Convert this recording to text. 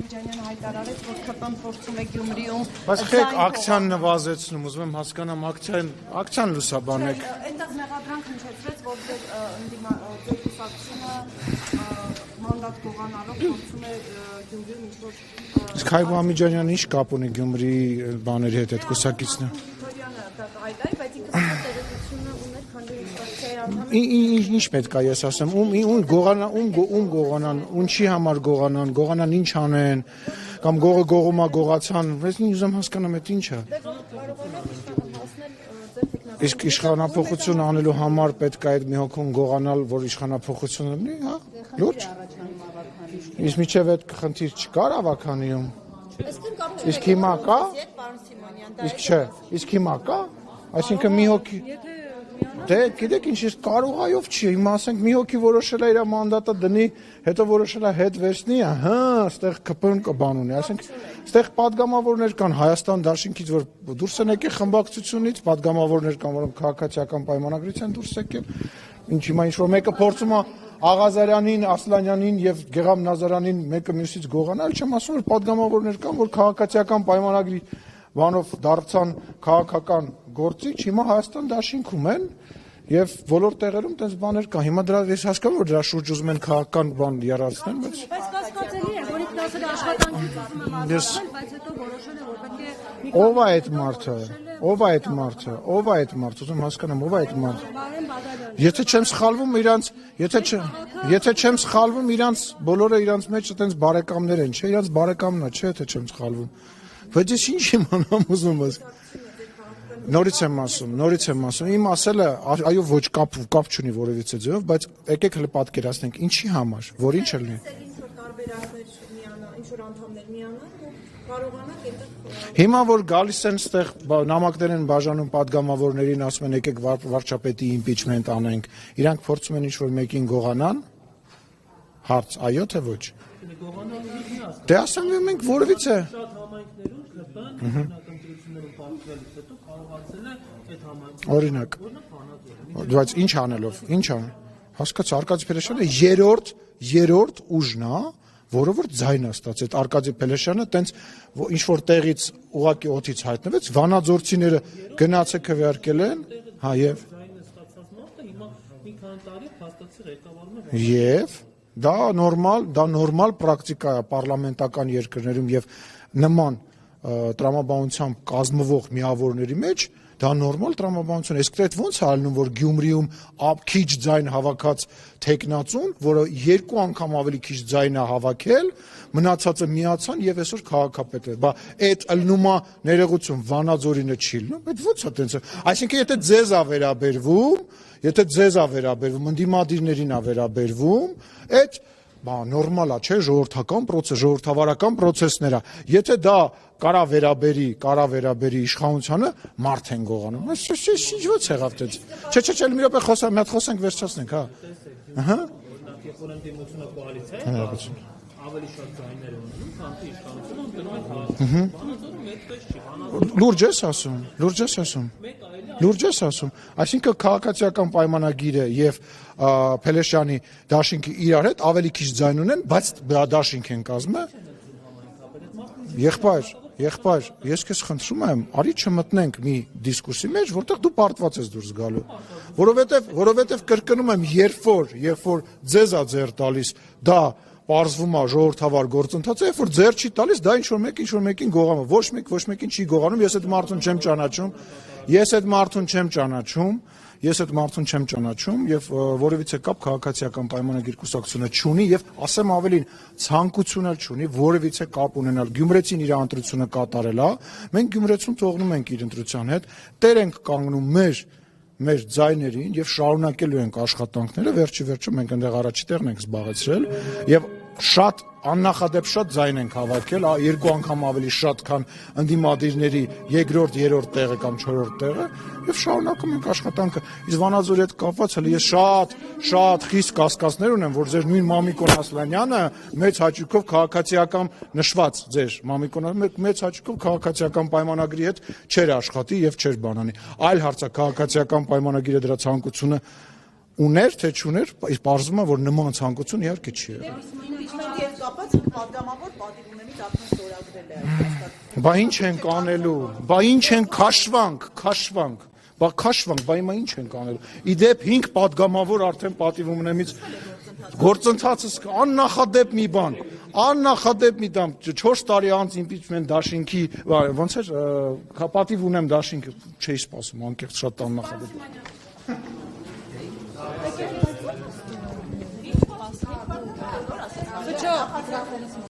Ամիջանյանը հայտարարեց, որ ԿՊ-ն փորձում է Գյումրիում Բայց խեք ակցիան նվազեցնում, ուզում եմ հասկանամ ակցիան լուսաբանեք։ Այնտեղ մեղադրանք հնչեցրեց, որ ձեր կուսակցությունը մանդատ գողանալով փորձում է Գյումրիում ինչ-որ Իսկ Հայգո Ամիջանյանը ինչ կապ ունի Գյումրիի բաների հետ այդ կուսակիցն է։ Բայց ինքը տեղեկությունը ուներ, քանի որ ֆրակցիայի անդամ Ինչ պետք է ես ասեմ, ում գողանան, ինչի համար գողանան, ինչ անեն, կամ գողը գողումա գողացան, ես ուզում հասկանամ այդ ինչ է։ Իսկ իշխանափոխություն անելու համար պետք է այդ մի հոգուն գողանալ, որ իշխանափոխություն լինի, հա, լուրջ։ Իսկ միջև այդ խնդիր չկար ավականիում։ Իսկ հիմա կա։ Իսկ չէ, իսկ հիմա կա։ Այսինքն մի հոգի Դե գիտեք ինչ է կարող այով չի հիմա ասենք մի հոգի որոշել է իր մանդատը դնի հետո որոշել է հետ վերցնի հա այստեղ ԿՊ-ն կբան ունի ասենք այստեղ падգամավորներ կան Հայաստան Դաշինքից որ դուրս են եկել խմբակցությունից падգամավորներ կան որոնք քաղաքացիական պայմանագրից են դուրս եկել ինչ հիմա ինչ որ մեկը փորձում է Աղազարյանին, Ասլանյանին եւ Գեգամ Նազարյանին մեկը մյուսից գողանալ չեմ ասում որ падգամավորներ կան որ քաղաքացիական պայմանագրի բանով դարձան քաղաքական գործիչ հիմա Հայաստան Դաշինքում են եւ բոլոր տեղերում տես բաներ կան հիմա դրա ես հասկանում որ դրա շուրջ ուզում են քաղաքական բան երարցնեն բայց կասկածելի է որ ինքն ասել է աշխատանքից ուզում եմ ազատվել բայց հետո որոշել է որ պետք է ով է այդ մարդը ուզում հասկանամ ով է այդ մարդը եթե չեմ սխալվում իրանց բոլորը իրանց մեջ այտենց բարեկամներ են չէ իրանց բարեկամն է չէ թե չեմ սխալվում բայց ես ինչ իմանամ ուզում ես Նորից եմ ասում, իմ ասելը այո ոչ կապ չունի որևիցե ձևով, բայց եկեք հələ պատկերացնենք ինչի համար, որ ինչ է լինի։ Հիմա որ գալիս են այդտեղ նամակներ են բաժանում падգամավորներին, ասում են եկեք վարչապետի իմպիչմենտ անենք, իրանք փորձում են ինչ-որ մեկին գողանան, հարց, այո թե ոչ։ Դե ասեմ մենք որևիցե Օրինակ, բայց ինչ անելով, հասկաց Արկադի Փելեշյանը երրորդ ուժն է, որը որ ձայն է ստացել, Արկադի Փելեշյանը տենց ինչ-որ տեղից ուղակի օդից հայտնվեց, վանաձորցիները գնաց է քվեարկել են, հա եւ Եվ դա նորմալ պրակտիկա է պարլամենտական երկրներում եւ նման տրամաբանությամբ կազմվող միավորների մեջ դա նորմալ տրամաբանություն է։ Իսկ դա ոնց է ալնում, որ Գյումրիում քիչ ձայն հավաքած տեխնացուն, որը երկու անգամ ավելի քիչ ձայն է հավաքել, մնացածը միացան եւ այսօր քաղաքապետ է։ Բա այդ ըլնումա ներողություն Վանաձորինը չի լնում, այդ ոնց է տենց։ Այսինքն եթե ձեզ է վերաբերվում, ընդդիմադիրներին է վերաբերվում, այդ նորմալ է, չէ, ժողովրդավարական պրոցեսներ է։ Եթե դա կարա վերաբերի իշխանությանը, մարդ են գողանում։ Ինչ ո՞նց եղավ դες։ Չէ, մի րոպե խոսամ, մի հատ խոսենք, վերջացնենք, հա։ Ահա։ Ավելի շատ ձայներ ունենում, քան իշխանությունը գնում է քաղաքական։ Լուրջ ես ասում։ Այսինքն քաղաքացիական պայմանագիրը եւ Փելեշյանի Դաշինքի իրար հետ ավելի քիչ ձայն ունեն, բայց Դաշինք են կազմը։ Եղբայր, ես քեզ խնդրում եմ, արի չմտնենք մի դիսկուրսի մեջ, որտեղ դու պարտված ես դուրս գալու։ Որովհետեւ կրկնում եմ, երբ որ ձեզ է ձեռ տալիս, դա պարզվում է ժողովրդավար գործընթացը, երբ որ ձեռ չի տալիս, դա ինչ-որ մեկին գողանում, ոչ մեկին չի գողանում, ես այդ մարդուն չեմ ճանաչում եւ որևիցե կապ քաղաքացիական պայմանագիր կուսակցությունը չունի եւ ասեմ ավելին ցանկություն էլ չունի որևիցե կապ ունենալ Գյումրեցին իր ընտրությունը կատարել է մենք Գյումրեցուն թողնում ենք իր ընտրության հետ տեր ենք կանգնում մեր ձայներին եւ շարունակելու ենք աշխատանքները վերջի մենք այնտեղ առաջի տեղն ենք զբաղեցրել եւ շատ աննախադեպ շատ ձայն ենք հավաքել, երկու անգամ ավելի շատ, քան ընդդիմադիրների երկրորդ, երրորդ տեղը կամ չորրորդ տեղը, եւ շարունակում ենք աշխատանքը։ Իսկ Վանաձորի հետ կապված հələ ես շատ խիստ կասկածներ ունեմ, որ ձեր նույն Մամիկոն Ասլանյանը մեծ հաճույքով քաղաքացիական նշված ձեր Մամիկոնը մեծ հաճույքով քաղաքացիական պայմանագրի հետ չէր աշխատի եւ չէր բանանի։ Այլ հարց է քաղաքացիական պայմանագիրը դրա ցանկությունը ուներ թե չուներ, իսկ պարզվում է որ նման ցանկություն իհարկե չի եղել։ հետ կապված պատգամավոր պատիվ ունենից արդեն ստորագրել է այդ հաստատ։ Բա ինչ ենք անելու, բա ինչ են քաշվանք, բա հիմա ինչ ենք անելու։ Իդեպ 5 պատգամավոր արդեն պատիվ ունենից գործընթացս աննախադեպ մի բան, 4 տարի անց impeachment դաշինքի, ոնց էր, պատիվ ունեմ դաշինքը, չէի սպասում, անկեղծ շատ աննախադեպ։